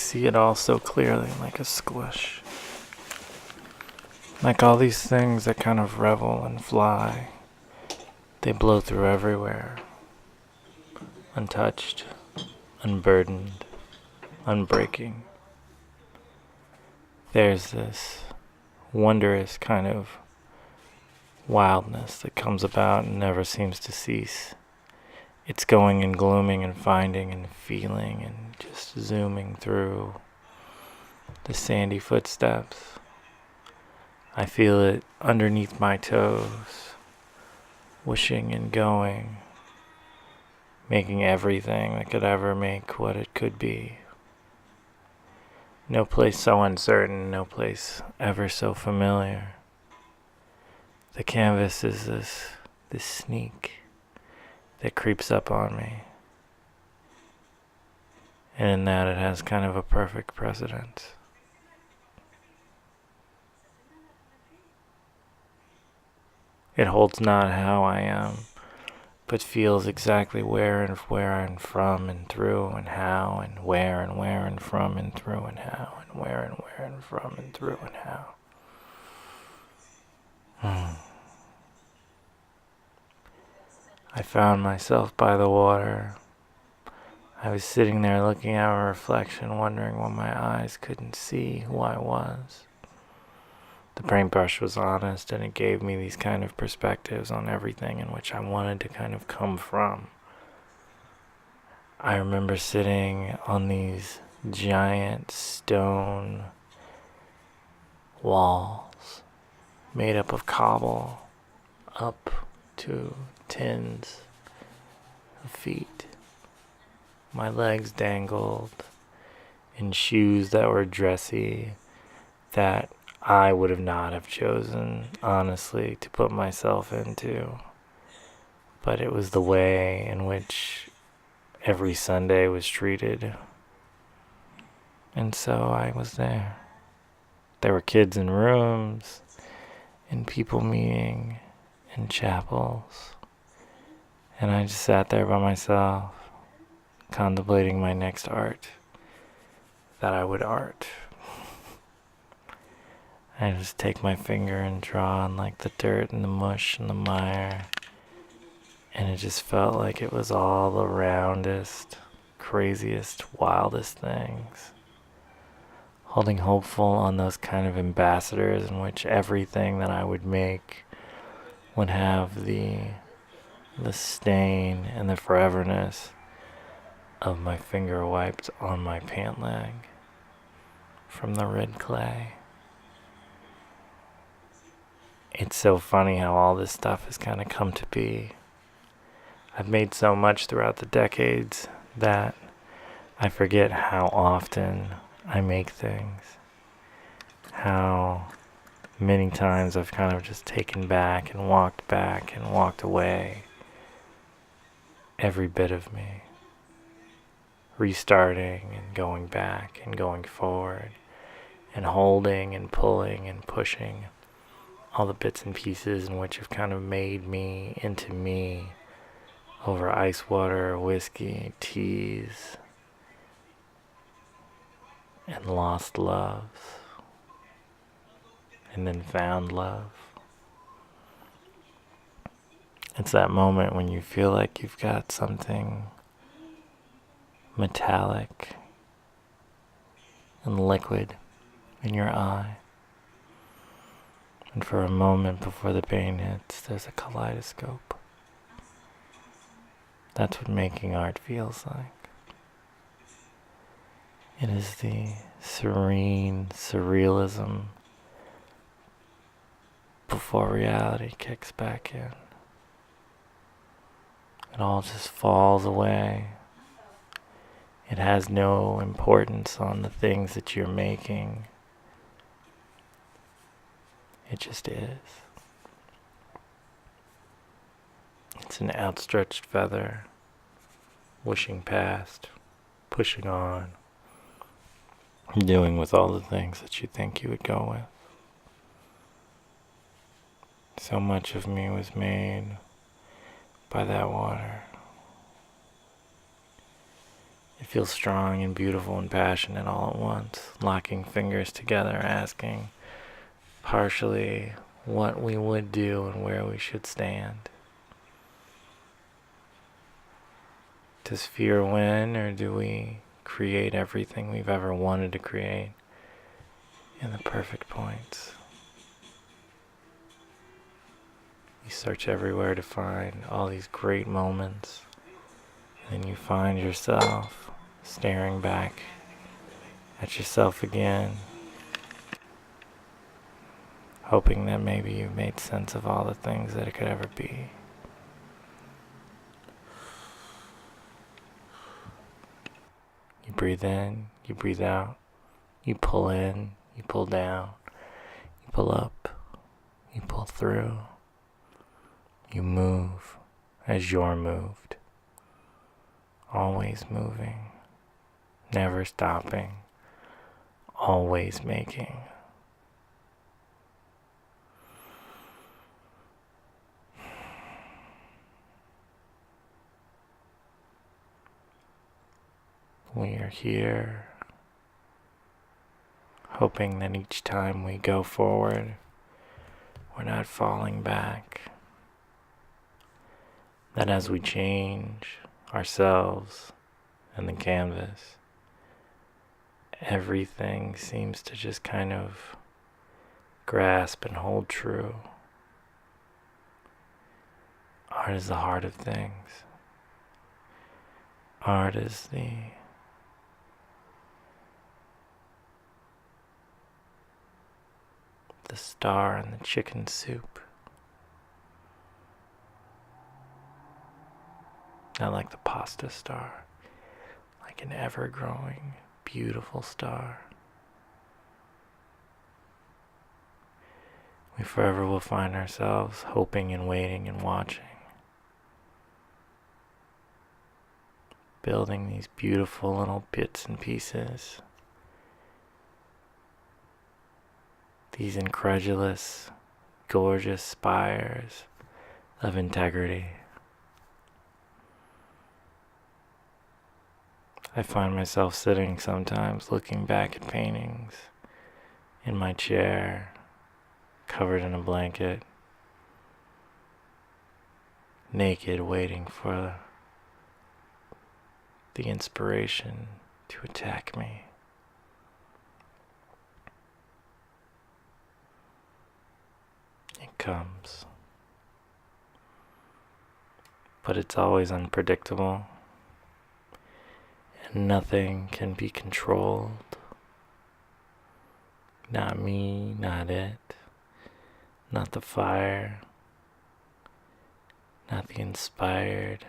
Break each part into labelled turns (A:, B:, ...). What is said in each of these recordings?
A: see it all so clearly, like a squish. Like all these things that kind of revel and fly, they blow through everywhere, untouched, unburdened, unbreaking. There's this wondrous kind of wildness that comes about and never seems to cease. It's going and glooming and finding and feeling and just zooming through the sandy footsteps. I feel it underneath my toes, whooshing and going, making everything that could ever make what it could be. No place so uncertain, no place ever so familiar. The canvas is this sneak that creeps up on me. And in that it has kind of a perfect precedence. It holds not how I am, but feels exactly where and from and through and how and where and from and through and how and where and from and through and how. I found myself by the water. I was sitting there looking at a reflection, wondering why my eyes couldn't see who I was. The paintbrush was honest, and it gave me these kind of perspectives on everything in which I wanted to kind of come from. I remember sitting on these giant stone walls made up of cobble up to tens of feet. My legs dangled in shoes that were dressy, that I would have not have chosen, honestly, to put myself into. But it was the way in which every Sunday was treated. And so I was there. There were kids in rooms, and people meeting in chapels. And I just sat there by myself, contemplating my next art that I would art. I just take my finger and draw on like the dirt and the mush and the mire. And it just felt like it was all the roundest, craziest, wildest things. Holding hopeful on those kind of ambassadors in which everything that I would make would have the stain and the foreverness of my finger wiped on my pant leg from the red clay. It's so funny how all this stuff has kind of come to be. I've made so much throughout the decades that I forget how often I make things. How many times I've kind of just taken back and walked away. Every bit of me. Restarting and going back and going forward. And holding and pulling and pushing all the bits and pieces in which have kind of made me into me over ice water, whiskey, teas, and lost loves, and then found love. It's that moment when you feel like you've got something metallic and liquid in your eye. And for a moment before the pain hits, there's a kaleidoscope. That's what making art feels like. It is the serene surrealism before reality kicks back in. It all just falls away. It has no importance on the things that you're making. It just is. It's an outstretched feather, whooshing past, pushing on, doing with all the things that you think you would go with. So much of me was made by that water. It feels strong and beautiful and passionate all at once, locking fingers together, asking partially what we would do and where we should stand. Does fear win, or do we create everything we've ever wanted to create in the perfect points? You search everywhere to find all these great moments, and then you find yourself staring back at yourself again, hoping that maybe you've made sense of all the things that it could ever be. You breathe in, you breathe out, you pull in, you pull down, you pull up, you pull through, you move as you're moved, always moving, never stopping, always making. We are here, hoping that each time we go forward, we're not falling back. That as we change ourselves and the canvas, everything seems to just kind of grasp and hold true. Art is the heart of things. Art is the star in the chicken soup. Not like the pasta star, like an ever-growing, beautiful star. We forever will find ourselves hoping and waiting and watching, building these beautiful little bits and pieces, these incredulous, gorgeous spires of integrity. I find myself sitting sometimes looking back at paintings in my chair, covered in a blanket, naked, waiting for the inspiration to attack me. It comes, but it's always unpredictable. Nothing can be controlled. Not me, not it, not the fire, not the inspired.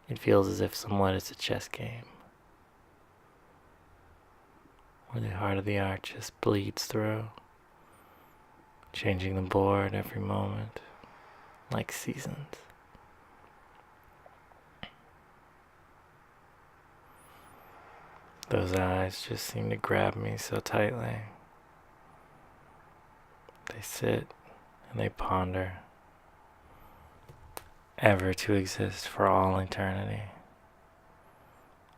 A: It feels as if somewhat it's a chess game, where the heart of the art just bleeds through, changing the board every moment, like seasons. Those eyes just seem to grab me so tightly. They sit and they ponder, ever to exist for all eternity.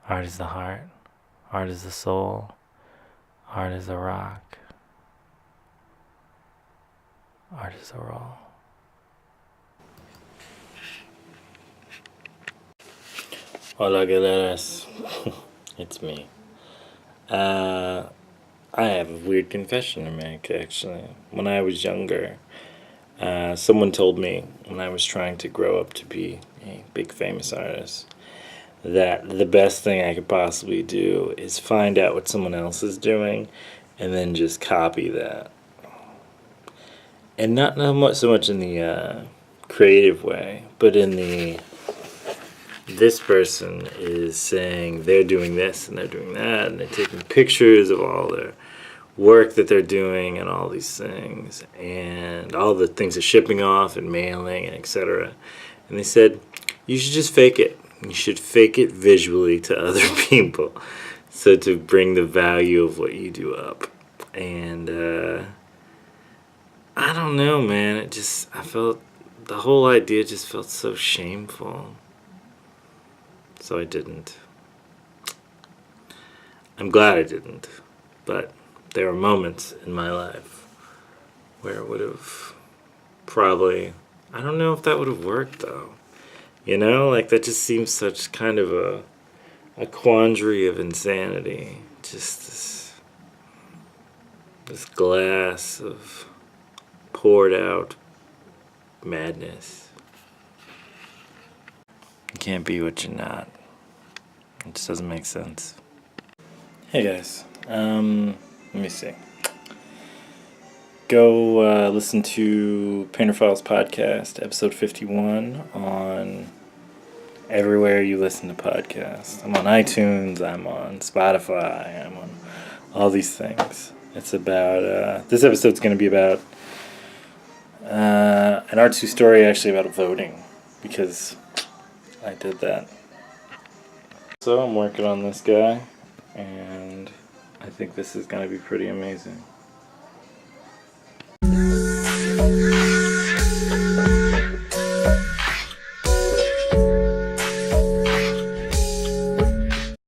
A: Art is the heart, art is the soul, art is the rock. Art is a roll. Hola, galeras. It's me. I have a weird confession to make, actually. When I was younger, someone told me when I was trying to grow up to be a big famous artist that the best thing I could possibly do is find out what someone else is doing and then just copy that. And not so much in the creative way, but in this person is saying they're doing this and they're doing that, and they're taking pictures of all their work that they're doing and all these things, and all the things they're shipping off and mailing and etc. And they said, you should just fake it. You should fake it visually to other people, so to bring the value of what you do up. And I don't know, man. I felt, the whole idea just felt so shameful. So I didn't. I'm glad I didn't. But there were moments in my life where it would have probably, I don't know if that would have worked though. You know, like that just seems such kind of a quandary of insanity. Just this glass of poured out madness. You can't be what you're not. It just doesn't make sense. Hey guys, let me see. Go listen to Painter Files Podcast, episode 51, on everywhere you listen to podcasts. I'm on iTunes, I'm on Spotify, I'm on all these things. It's about, this episode's going to be about an Artsu story actually about voting, because I did that. So I'm working on this guy, and I think this is going to be pretty amazing.